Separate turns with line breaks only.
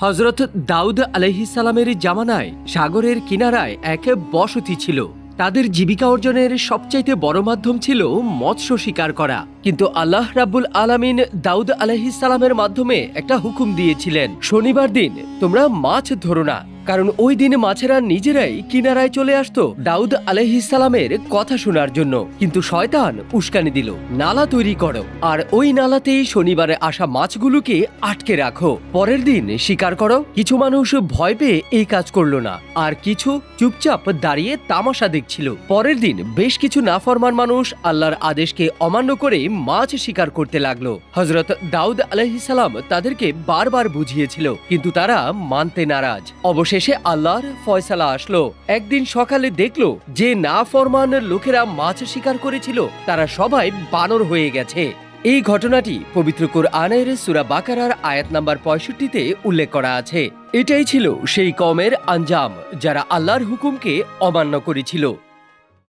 হযরত দাউদ আলাইহিস সালামের জামানায় সাগরের কিনারায় এক বসতি ছিল। তাদের জীবিকা অর্জনের সবচাইতে বড় মাধ্যম ছিল মৎস্য শিকার করা। কিন্তু আল্লাহ রাব্বুল আলামিন দাউদ আলাইহিস সালামের মাধ্যমে একটা হুকুম দিয়েছিলেন, শনিবার দিন তোমরা মাছ ধরো না, কারণ ওই দিন মাছেরা নিজেরাই কিনারায় চলে আসতো দাউদ আলাইহিস সালামের কথা শোনার জন্য। কিন্তু শয়তান উস্কানি দিল, নালা তৈরি করো আর ওই নালাতেই শনিবারে আসা মাছগুলোকে আটকে রাখো, পরের দিন শিকার করো। কিছু মানুষ ভয় পেয়ে এই কাজ করলো না, আর কিছু চুপচাপ দাঁড়িয়ে তামাশা দেখছিল। পরের দিন বেশ কিছু নাফরমান মানুষ আল্লাহর আদেশকে অমান্য করে মাছ শিকার করতে লাগলো। হযরত দাউদ আলাইহিস সালাম তাদেরকে বারবার বুঝিয়েছিল, কিন্তু তারা মানতে নারাজ। অবশেষে আল্লাহর ফয়সালা আসলো। একদিন সকালে দেখলো যে নাফরমান লোকেরা মাছ শিকার করেছিল তারা সবাই বানর হয়ে গেছে। এই ঘটনাটি পবিত্র কুরআনের সূরা বাকারার আয়াত নাম্বার ৬৫-তে উল্লেখ করা আছে। এটাই ছিল সেই কওমের আঞ্জাম যারা আল্লাহর হুকুমকে অমান্য করেছিল।